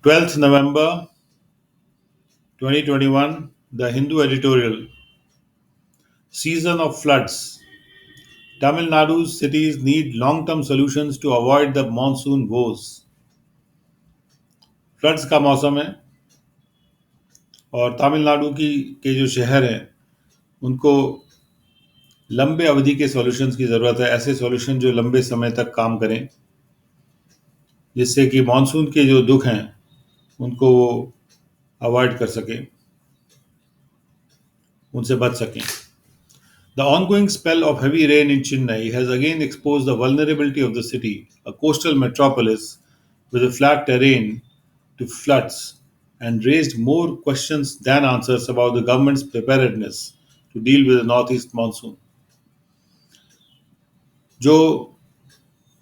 12th November 2021, The Hindu editorial. Season of floods. Tamil Nadu's cities need long term solutions to avoid the monsoon woes. Floods का मौसम है और तमिलनाडु की के जो शहर हैं उनको लंबे अवधि के सॉल्यूशंस की ज़रूरत है, ऐसे सॉल्यूशन जो लंबे समय तक काम करें, जिससे कि मानसून के जो दुख हैं उनको वो अवॉइड कर सकें, उनसे बच सकें. The ongoing spell of heavy rain in Chennai has again exposed the vulnerability of the city, a coastal metropolis with a flat terrain, to floods and raised more questions than answers about the government's preparedness to deal with the northeast monsoon. जो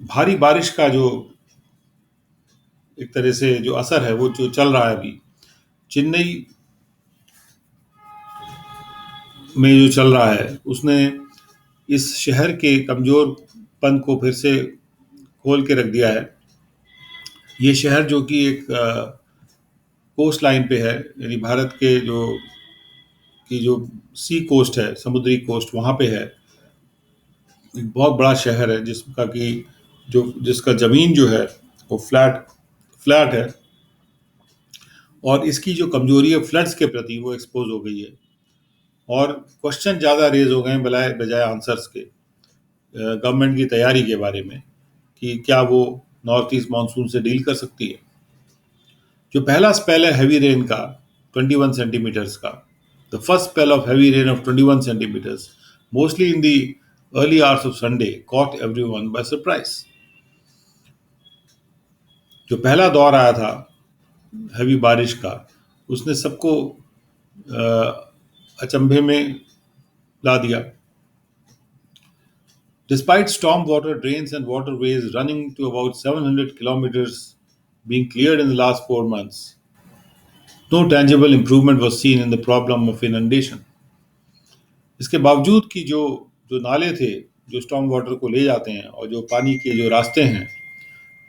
भारी बारिश का जो एक तरह से जो असर है वो जो चल रहा है अभी चेन्नई में जो चल रहा है उसने इस शहर के कमजोरपन को फिर से खोल के रख दिया है. ये शहर जो कि एक कोस्ट लाइन पे है, यानी भारत के जो सी कोस्ट है, समुद्री कोस्ट, वहाँ पे है. एक बहुत बड़ा शहर है जिसका ज़मीन जो है वो फ्लैट है और इसकी जो कमजोरी है फ्लड्स के प्रति वो एक्सपोज हो गई है और क्वेश्चन ज़्यादा रेज हो गए हैं बजाय आंसर्स के गवर्नमेंट की तैयारी के बारे में कि क्या वो नॉर्थ ईस्ट मानसून से डील कर सकती है. जो पहला स्पेल है हैवी रेन का 21 सेंटीमीटर्स का, the first spell of heavy rain of 21 centimetres mostly in the early hours of Sunday caught everyone by surprise. जो पहला दौर आया था हैवी बारिश का उसने सबको अचंभे में ला दिया. Despite storm water drains and waterways running to about 700 kilometers being cleared in the last 4 months, no tangible improvement was seen in the problem of inundation. इसके बावजूद कि जो जो नाले थे जो स्टॉर्म वाटर को ले जाते हैं और जो पानी के जो रास्ते हैं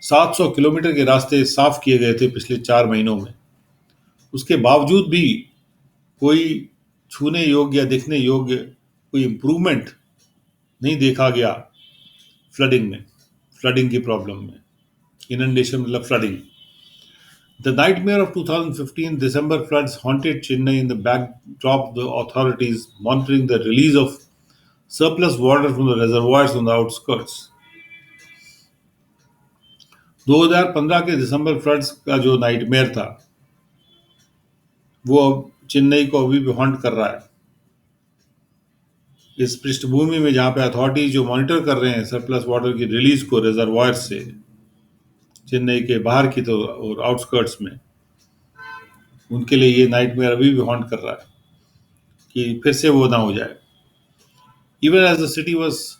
700 किलोमीटर के रास्ते साफ किए गए थे पिछले 4 महीनों में, उसके बावजूद भी कोई छूने योग्य या दिखने योग्य कोई इम्प्रूवमेंट नहीं देखा गया फ्लडिंग की प्रॉब्लम में. इनंडेशन मतलब flooding. The nightmare of 2015 December floods haunted Chennai in the backdrop of the authorities monitoring the release of surplus water from the reservoirs on the outskirts. 2015 के दिसंबर फ्लड्स का जो nightmare था वो चेन्नई को अभी भी हॉन्ट कर रहा है. इस पृष्ठभूमि में जहाँ पे अथॉरिटीज जो मॉनिटर कर रहे हैं सरप्लस वाटर की रिलीज को रिजर्वायर से चेन्नई के बाहर की तो और आउटस्कर्ट्स में, उनके लिए ये नाइटमेयर अभी भी हॉन्ट कर रहा है कि फिर से वो ना हो जाए. Even as the city was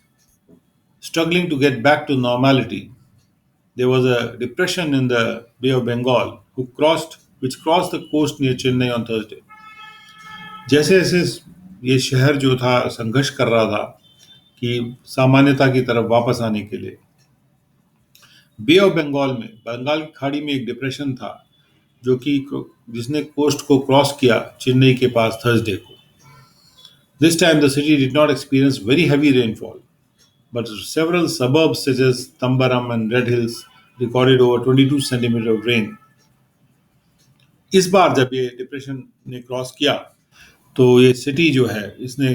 struggling to get back to normality, there was a depression in the Bay of Bengal which crossed the coast near Chennai on Thursday. जैसे जैसे ये शहर जो था संघर्ष कर रहा था कि सामान्यता की तरफ वापस आने के लिए, बे ऑफ बंगाल में बंगाल की खाड़ी में एक डिप्रेशन था जिसने कोस्ट को क्रॉस किया चेन्नई के पास थर्सडे को. This time the city did not experience very heavy rainfall, but several suburbs such as Tambaram and Red Hills recorded over 22 centimeters of rain. इस बार जब ये डिप्रेशन ने क्रॉस किया तो ये सिटी जो है इसने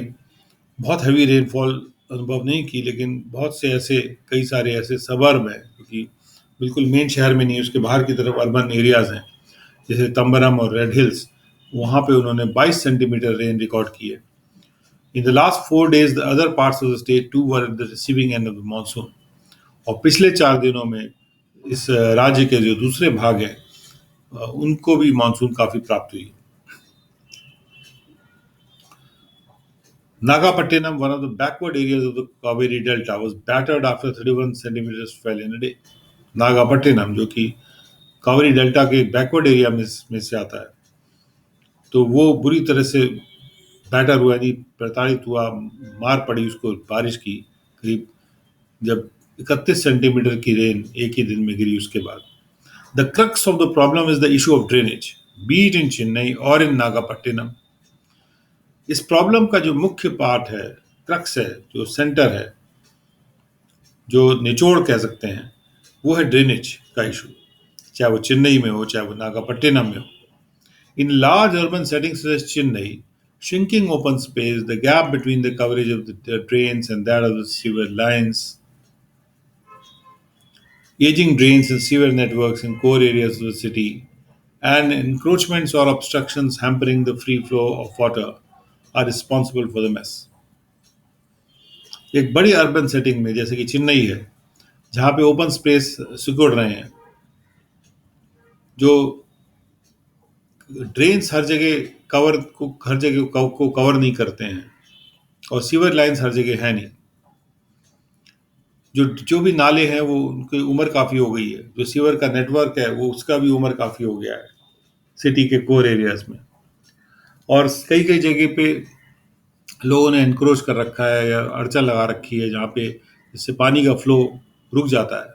बहुत हैवी रेनफॉल अनुभव नहीं की, लेकिन बहुत से कई सारे ऐसे सबर्ब हैं क्योंकि बिल्कुल मेन शहर में नहीं, उसके बाहर की तरफ अर्बन एरियाज हैं जैसे तंबरम और रेड हिल्स, वहाँ पे उन्होंने 22 सेंटीमीटर रेन रिकॉर्ड की है. In the last 4 days, the other parts of the state too were at the receiving end of the monsoon. और पिछले 4 दिनों में इस राज्य के जो दूसरे भाग हैं उनको भी मानसून काफी प्राप्त हुई. Nagapattinam, one of the backward areas of the Kaveri Delta, was battered after 31 centimeters fell in a day. Nagapattinam जो कि कावेरी डेल्टा के बैकवर्ड एरिया में से आता है, तो वो बुरी तरह से बैटर हुआ, यानी प्रताड़ित हुआ, मार पड़ी उसको बारिश की. करीब जब 31 सेंटीमीटर की रेन एक ही दिन में गिरी उसके बाद. The crux of the problem is the issue of drainage, be it in Chennai or in Nagapattinam. इस प्रॉब्लम का जो मुख्य पार्ट है, क्रक्स है, जो सेंटर है, जो निचोड़ कह सकते हैं, वो है ड्रेनेज का इशू, चाहे वो चेन्नई में हो, चाहे वो नागापट्टिनम में हो. In large urban settings such as Chennai, shrinking open space, the gap between the coverage of the drains and that of the sewer lines, aging drains and sewer networks in core areas of the city, and encroachments or obstructions hampering the free flow of water are responsible for the mess. एक बड़ी urban setting में जैसे कि चेन्नई है, जहाँ पे open space सिकुड़ रहे हैं, जो ड्रेन्स हर जगह को कवर नहीं करते हैं, और सीवर लाइंस हर जगह है नहीं. जो भी नाले हैं वो उनकी उम्र काफ़ी हो गई है. जो सीवर का नेटवर्क है वो उसका भी उम्र काफ़ी हो गया है सिटी के कोर एरियाज में. और कई कई जगह पे लोगों ने एनक्रोच कर रखा है या अड़चन लगा रखी है, जहाँ पे जिससे पानी का फ्लो रुक जाता है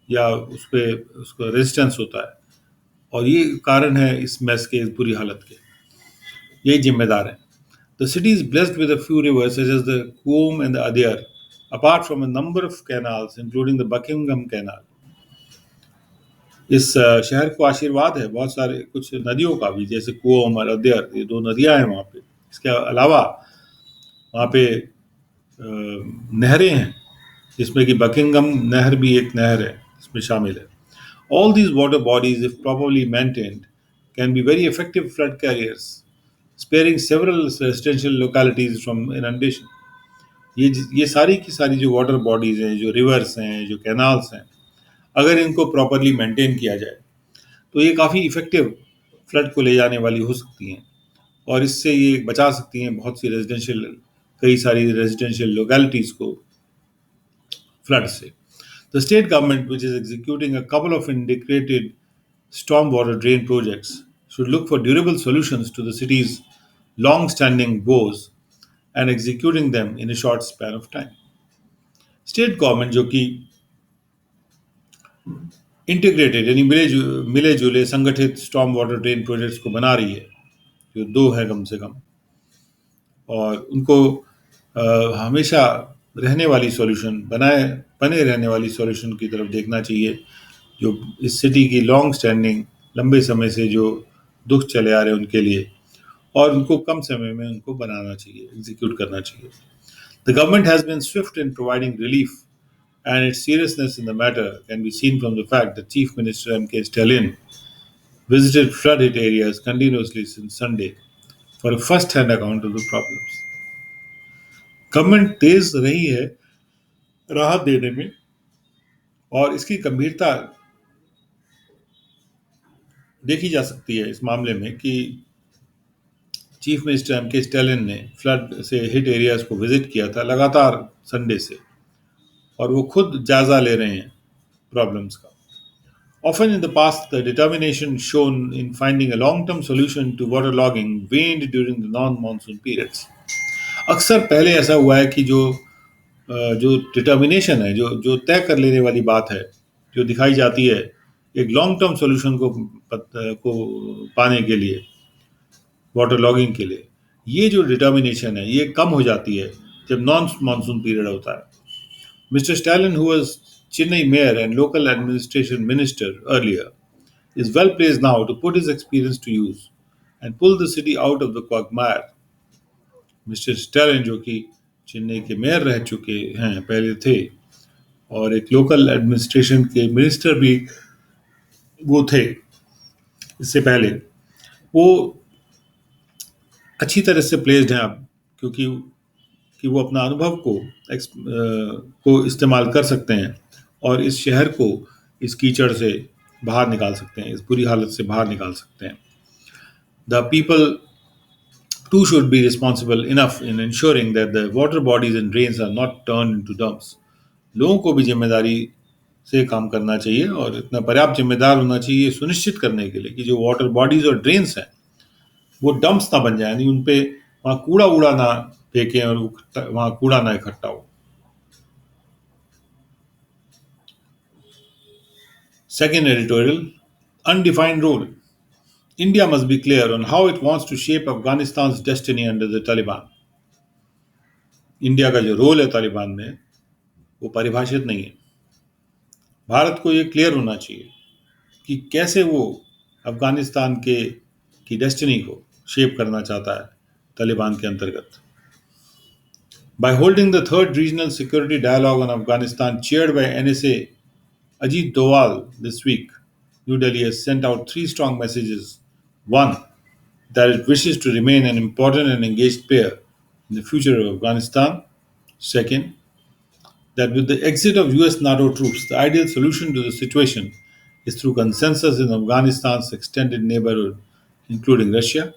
या उस पर उसका रेजिस्टेंस होता है. और ये कारण है इस मैस के, इस बुरी हालत के. यही जिम्मेदार है. The city is blessed with a few rivers such as the Coombe and the Adyar, apart from a number of canals, including the Buckingham Canal. इस शहर को आशीर्वाद है बहुत सारे कुछ नदियों का भी, जैसे कुओम और अद्यर, ये दो नदियां हैं वहाँ पे. इसके अलावा वहाँ पे नहरें हैं, जिसमें कि बकिंगम नहर भी एक नहर है, इसमें शामिल है. All these water bodies, if properly maintained, can be very effective flood carriers, sparing several residential localities from inundation. ये सारी की सारी जो वाटर बॉडीज हैं, जो रिवर्स हैं, जो कैनाल्स हैं, अगर इनको प्रॉपरली मेंटेन किया जाए तो ये काफ़ी इफेक्टिव फ्लड को ले जाने वाली हो सकती हैं, और इससे ये बचा सकती हैं कई सारी रेजिडेंशियल लोकेलिटीज़ को फ्लड से. The state government, which is executing a couple of integrated stormwater drain projects, should look for durable solutions to the city's long-standing woes and executing them in a short span of time. State government जो कि integrated यानी मिले जुले संगठित storm water drain projects को बना रही है, जो 2 है कम से कम, और उनको हमेशा रहने वाली सॉल्यूशन बने रहने वाली सॉल्यूशन की तरफ देखना चाहिए, जो इस सिटी की लॉन्ग स्टैंडिंग लंबे समय से जो दुख चले आ रहे हैं उनके लिए, और उनको कम समय में उनको बनाना चाहिए, एग्जीक्यूट करना चाहिए. The government has been swift in providing relief, and its seriousness in the matter can be seen from the fact that Chief Minister M.K. Stalin visited flood-hit areas continuously since Sunday for a first-hand account of the problems. Government तेज रही है राहत देने में, और इसकी गंभीरता देखी जा सकती है इस मामले में कि चीफ मिनिस्टर एम के स्टैलिन ने फ्लड से हिट एरियाज को विजिट किया था लगातार संडे से, और वो खुद जायजा ले रहे हैं प्रॉब्लम्स का. Often in the past, the determination shown in finding a long-term solution to waterlogging waned during the non-monsoon periods. अक्सर पहले ऐसा हुआ है कि जो डिटर्मिनेशन है, जो तय कर लेने वाली बात है, जो दिखाई जाती है एक लॉन्ग टर्म सॉल्यूशन को पाने के लिए, वाटर लॉगिंग के लिए, ये जो डिटर्मिनेशन है ये कम हो जाती है जब नॉन मानसून पीरियड होता है. Mister Stalin, who was Chennai mayor and local administration minister earlier, is well placed now to put his experience to use and pull the city out of the quagmire. Mister Stalin जो कि चेन्नई के mayor रह चुके हैं पहले थे, और एक लोकल एडमिनिस्ट्रेशन के मिनिस्टर भी वो थे इससे पहले, वो अच्छी तरह से प्लेस्ड हैं अब, क्योंकि वो अपना अनुभव को इस्तेमाल कर सकते हैं और इस शहर को इस कीचड़ से बाहर निकाल सकते हैं, इस बुरी हालत से बाहर निकाल सकते हैं. The people too should be responsible enough in ensuring that the water bodies and drains are not turned into dumps. लोगों को भी जिम्मेदारी से काम करना चाहिए, और इतना पर्याप्त जिम्मेदार होना चाहिए सुनिश्चित करने के लिए कि जो वाटर बॉडीज और ड्रेन्स हैं वो डंप्स ना बन जाए, यानी उन पे वहाँ कूड़ा ना फेंकें और वहाँ कूड़ा ना इकट्ठा हो. Second editorial, undefined role. India must be clear on how it wants to shape Afghanistan's destiny under the Taliban. India का जो रोल है तालिबान में वो परिभाषित नहीं है. भारत को ये क्लियर होना चाहिए कि कैसे वो अफगानिस्तान की डेस्टिनी को शेप करना चाहता है तालिबान के अंतर्गत. By holding the third regional security dialogue on Afghanistan chaired by NSA Ajit Doval this week, New Delhi has sent out three strong messages. One, that it wishes to remain an important and engaged player in the future of Afghanistan. Second, that with the exit of US NATO troops, the ideal solution to the situation is through consensus in Afghanistan's extended neighborhood, including Russia.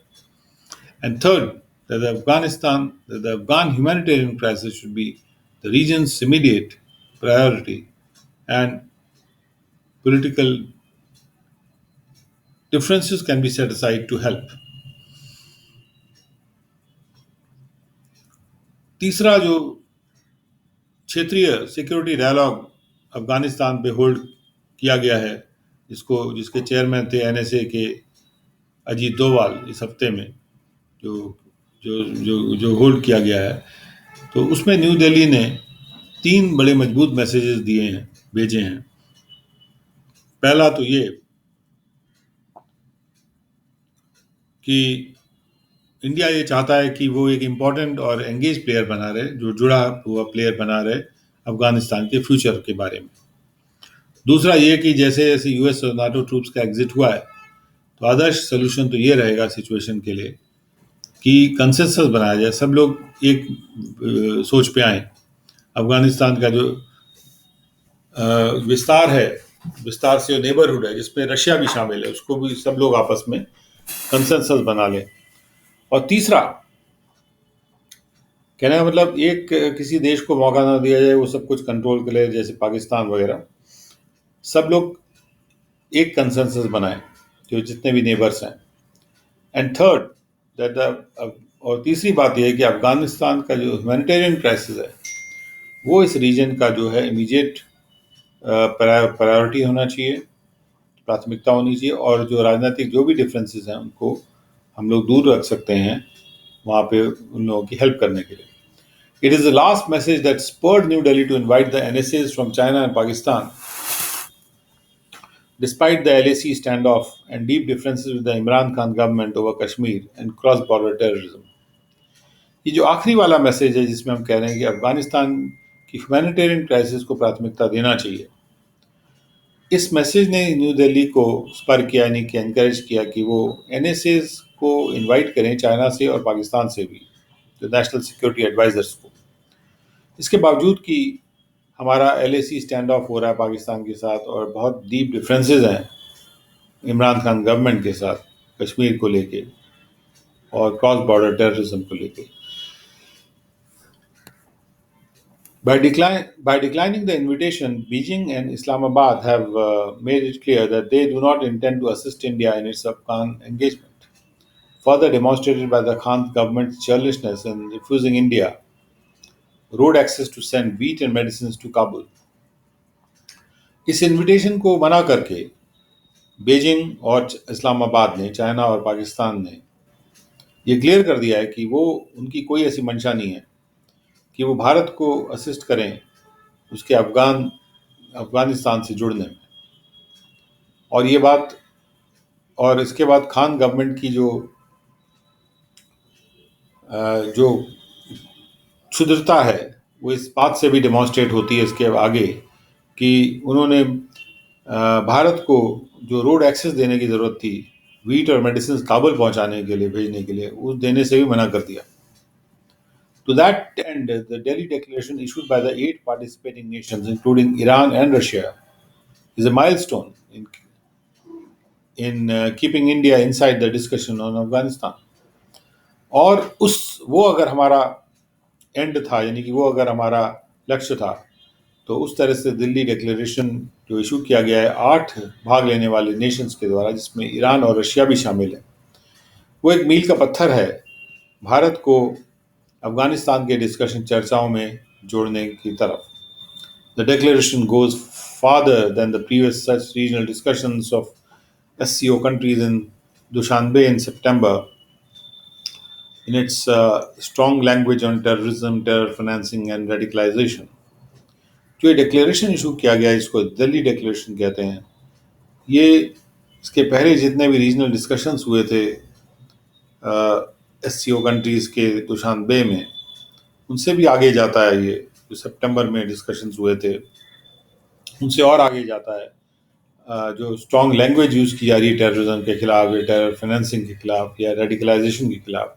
And third, that the Afghan humanitarian crisis should be the region's immediate priority, and political differences can be set aside to help. तीसरा जो क्षेत्रीय security dialogue Afghanistan पे hold किया गया है, जिसके chairman थे NSA के अजीत डोवाल, इस हफ्ते में जो जो जो जो होल्ड किया गया है, तो उसमें न्यू दिल्ली ने तीन बड़े मजबूत मैसेजेस भेजे हैं. पहला तो ये कि इंडिया ये चाहता है कि वो एक इम्पोर्टेंट और एंगेज प्लेयर बना रहे, जो जुड़ा हुआ प्लेयर बना रहे अफगानिस्तान के फ्यूचर के बारे में. दूसरा ये कि जैसे जैसे यूएस और नाटो ट्रूप्स का एग्जिट हुआ है, तो आदर्श सोल्यूशन तो ये रहेगा सिचुएशन के लिए कि कंसेंसस बनाया जाए, सब लोग एक सोच पे आए. अफगानिस्तान का जो विस्तार से जो नेबरहुड है जिसमें रशिया भी शामिल है, उसको भी सब लोग आपस में कंसेंसस बना लें. और तीसरा, कहने का मतलब एक किसी देश को मौका ना दिया जाए वो सब कुछ कंट्रोल कर ले, जैसे पाकिस्तान वगैरह. सब लोग एक कंसेंसस बनाएं, जो जितने भी नेबर्स हैं. एंड थर्ड, और तीसरी बात यह है कि अफगानिस्तान का जो ह्यूमैनिटेरियन क्राइसिस है वो इस रीजन का जो है इमीडिएट प्रायोरिटी होना चाहिए, प्राथमिकता होनी चाहिए. और जो राजनीतिक जो भी डिफरेंसेस हैं उनको हम लोग दूर रख सकते हैं वहाँ पे उन लोगों की हेल्प करने के लिए. It is the last message that spurred New Delhi to invite the NSAs from China and Pakistan, despite the LAC standoff and deep differences with the Imran Khan government over Kashmir and cross-border terrorism. ये जो आखिरी वाला message है जिसमें हम कह रहे हैं कि अफगानिस्तान की ह्यूमैनिटेरियन क्राइसिस को प्राथमिकता देना चाहिए, इस मैसेज ने न्यू दिल्ली को स्पर किया, यानी कि एनकरेज किया कि वो एनएसएस को इनवाइट करें चाइना से और पाकिस्तान से भी, जो नेशनल सिक्योरिटी एडवाइजर्स को. इसके बावजूद कि हमारा एलएसी स्टैंड ऑफ हो रहा है पाकिस्तान के साथ और बहुत डीप डिफरेंसेस हैं इमरान खान गवर्नमेंट के साथ कश्मीर को लेके और क्रॉस बॉर्डर टेररिज्म को लेके. By declining the invitation, Beijing and Islamabad have made it clear that they do not intend to assist India in its Afghan engagement, further demonstrated by the Khan government's churlishness in refusing India road access to send wheat and medicines to Kabul. इस invitation को मना करके Beijing और इस्लामाबाद ने, China और पाकिस्तान ने ये clear कर दिया है कि वो उनकी कोई ऐसी मंशा नहीं है कि वो भारत को असिस्ट करें उसके अफगानिस्तान से जुड़ने में. और ये बात, और इसके बाद खान गवर्नमेंट की जो क्षुद्रता है वो इस बात से भी डेमोन्स्ट्रेट होती है इसके आगे कि उन्होंने भारत को जो रोड एक्सेस देने की ज़रूरत थी वीट और मेडिसिन काबुल पहुंचाने के लिए, भेजने के लिए, उस देने से भी मना कर दिया. To that end, the Delhi Declaration issued by the 8 participating nations, including Iran and Russia, is a milestone in keeping India inside the discussion on Afghanistan. और वो अगर हमारा एंड था, यानी कि वो अगर हमारा लक्ष्य था, तो उस तरह से दिल्ली डिक्लेरेशन जो इशू किया गया है 8 भाग लेने वाले नेशंस के द्वारा, जिसमें ईरान और रशिया भी शामिल है, वो एक मील का पत्थर है भारत को अफगानिस्तान के डिस्कशन चर्चाओं में जोड़ने की तरफ. The declaration goes farther than the previous such regional discussions of SCO countries in Dushanbe in September in its strong language on terrorism, terror financing and radicalization. जो ये डिक्लेरेशन इशू किया गया इसको दिल्ली डिक्लेरेशन कहते हैं, ये इसके पहले जितने भी रीजनल डिस्कशंस हुए थे SCO कंट्रीज के दुशानबे में, उनसे भी आगे जाता है। ये जो सितंबर में डिस्कशंस हुए थे उनसे और आगे जाता है। जो स्ट्रॉन्ग लैंग्वेज यूज की जा रही है टेररिज्म के खिलाफ या टेरर फाइनेंसिंग के खिलाफ या रेडिकलाइजेशन के खिलाफ,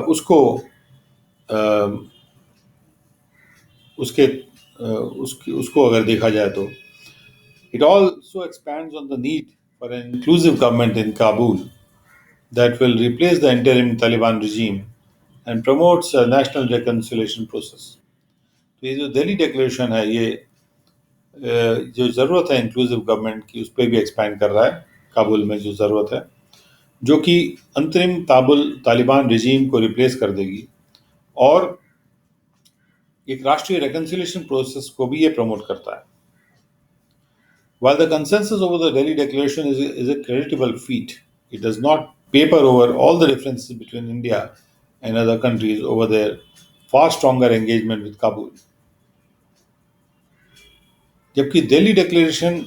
उसको उसको अगर देखा जाए तो it also expands on the need for an inclusive government in Kabul that will replace the interim Taliban regime and promotes a national reconciliation process. तो ये जो दिल्ली डिक्लेरेशन है, ये जो ज़रूरत है इंक्लूसिव गवर्नमेंट की, उस पर भी एक्सपैंड कर रहा है। काबुल में जो ज़रूरत है, जो कि अंतरिम तालिबान रिजीम को रिप्लेस कर देगी और एक राष्ट्रीय रेकन्सिलिएशन प्रोसेस को भी ये प्रमोट करता है। While the consensus over the Delhi Declaration is a creditable feat, it does not paper over all the differences between India and other countries over their far stronger engagement with Kabul. जबकि Delhi declaration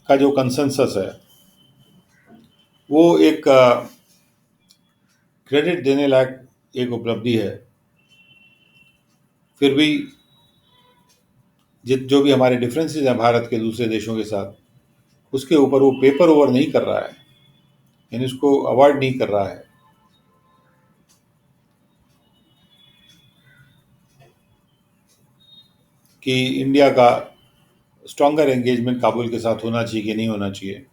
का जो consensus है वो एक credit देने लायक एक उपलब्धि है, फिर भी जो भी हमारे डिफरेंसेस हैं भारत के दूसरे देशों के साथ, उसके ऊपर वो पेपर ओवर नहीं कर रहा है, यानी उसको अवॉइड नहीं कर रहा है। कि इंडिया का स्ट्रॉन्गर एंगेजमेंट काबुल के साथ होना चाहिए कि नहीं होना चाहिए।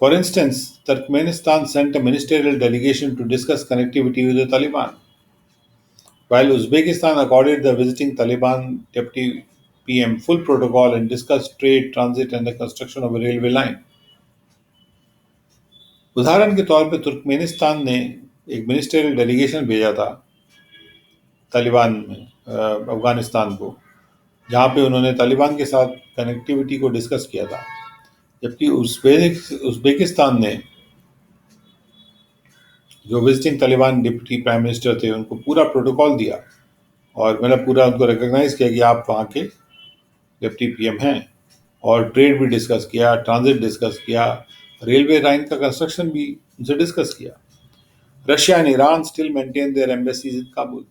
For instance, Turkmenistan sent a ministerial delegation to discuss connectivity with the Taliban, while Uzbekistan accorded the visiting Taliban deputy PM full protocol and discussed trade, transit and the construction of a railway line. उदाहरण के तौर पे Turkmenistan ने एक ministerial delegation भेजा था तालिबान में अफगानिस्तान को, जहाँ पे उन्होंने तालिबान के साथ कनेक्टिविटी को डिस्कस किया था, जबकि उज़्बेकिस्तान ने जो visiting Taliban deputy prime minister थे उनको पूरा प्रोटोकॉल दिया और मतलब पूरा उनको रिकॉग्नाइज किया कि आप वहाँ के डिप्टी पीएम हैं, और ट्रेड भी डिस्कस किया, ट्रांजिट डिस्कस किया, रेलवे लाइन का कंस्ट्रक्शन भी उनसे डिस्कस किया। Russia and Iran still maintain their embassies in Kabul.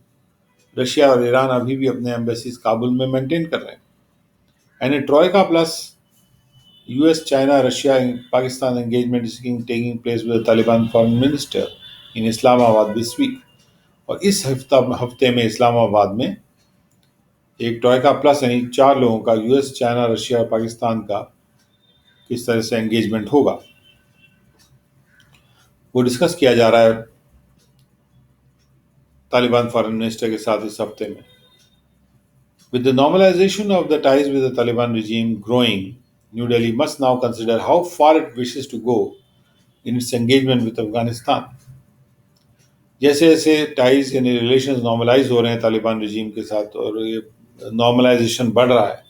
Russia और ईरान अभी भी अपने एम्बेसीज काबुल में मेंटेन कर रहे हैं। And A troika plus US, China, Russia, and Pakistan engagement is taking place with the Taliban foreign minister in Islamabad this week. और इस हफ्ते में इस्लामाबाद में एक ट्रॉयका प्लस यानी 4 लोगों का US, चाइना, रशिया और पाकिस्तान का किस तरह से एंगेजमेंट होगा वो डिस्कस किया जा रहा है तालिबान फॉरेन मिनिस्टर के साथ इस हफ्ते में। With the normalization of the ties with the Taliban regime growing, New Delhi must now consider how far it wishes to go in its engagement with Afghanistan. जैसे जैसे टाइज यानी रिलेशंस नॉर्मलाइज हो रहे हैं तालिबान रिजीम के साथ और ये नॉर्मलाइजेशन बढ़ रहा है,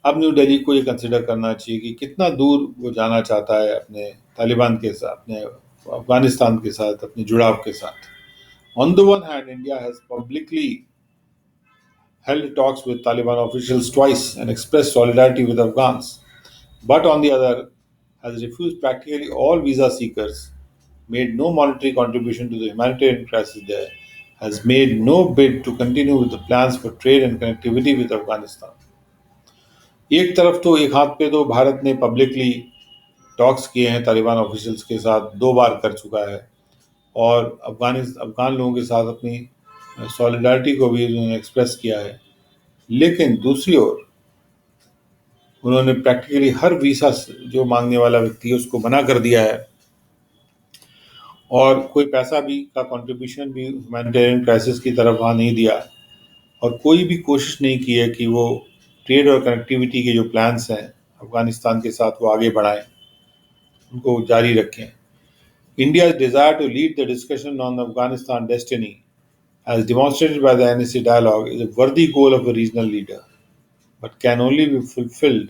अब न्यू दिल्ली को ये कंसिडर करना चाहिए कि कितना दूर वो जाना चाहता है अपने तालिबान के साथ, अपने अफगानिस्तान के साथ, अपने जुड़ाव के साथ। On the one hand, India has publicly held talks with Taliban officials twice and expressed solidarity with Afghans, but on the other has refused practically all visa seekers, made no monetary contribution to the humanitarian crisis there, has made no bid to continue with the plans for trade and connectivity with Afghanistan. एक तरफ तो एक हाथ पे तो भारत ने publicly talks किए हैं तालिबान ऑफिशियल्स के साथ, 2 बार कर चुका है, और अफगान लोगों के साथ अपनी सॉलिडारिटी को भी उन्होंने एक्सप्रेस किया है, लेकिन दूसरी ओर उन्होंने प्रैक्टिकली हर वीसा जो मांगने वाला व्यक्ति है उसको मना कर दिया है, और कोई पैसा भी का कंट्रीब्यूशन भी ह्यूमैनिटेरियन क्राइसिस की तरफ वहाँ नहीं दिया, और कोई भी कोशिश नहीं की है कि वो ट्रेड और कनेक्टिविटी के जो प्लान्स हैं अफगानिस्तान के साथ वो आगे बढ़ाएं, उनको जारी रखें। India's desire to lead the discussion on Afghanistan destiny, as demonstrated by the NSC dialogue, is a worthy goal of a regional leader. but can only be fulfilled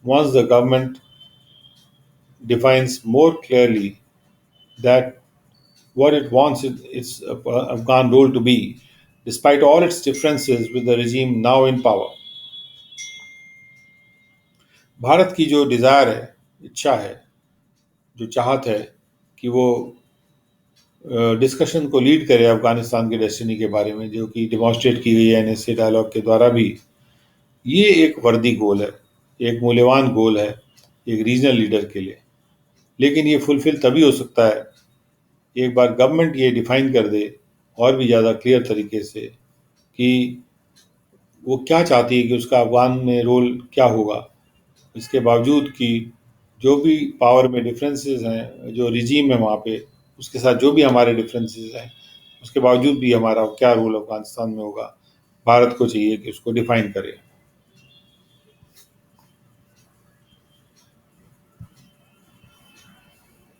once the government defines more clearly that what it wants its Afghan role to be, despite all its differences with the regime now in power. Bharat की जो desire है, इच्छा है, जो चाहत है कि वो डिस्कशन को लीड करे अफगानिस्तान के डेस्टिनी के बारे में, जो कि डिमॉन्स्ट्रेट की गई है एनएसए डायलॉग के द्वारा भी, ये एक वर्दी गोल है, एक मूल्यवान गोल है एक रीजनल लीडर के लिए। लेकिन ये फुलफिल तभी हो सकता है एक बार गवर्नमेंट ये डिफाइन कर दे और भी ज़्यादा क्लियर तरीके से कि वो क्या चाहती है कि उसका अफगान में रोल क्या होगा। इसके बावजूद कि जो भी पावर में डिफरेंसेस हैं, जो रिजीम है वहाँ पे, उसके साथ जो भी हमारे डिफरेंसेस हैं, उसके बावजूद भी हमारा क्या रोल अफगानिस्तान में होगा, भारत को चाहिए कि उसको डिफाइन करे।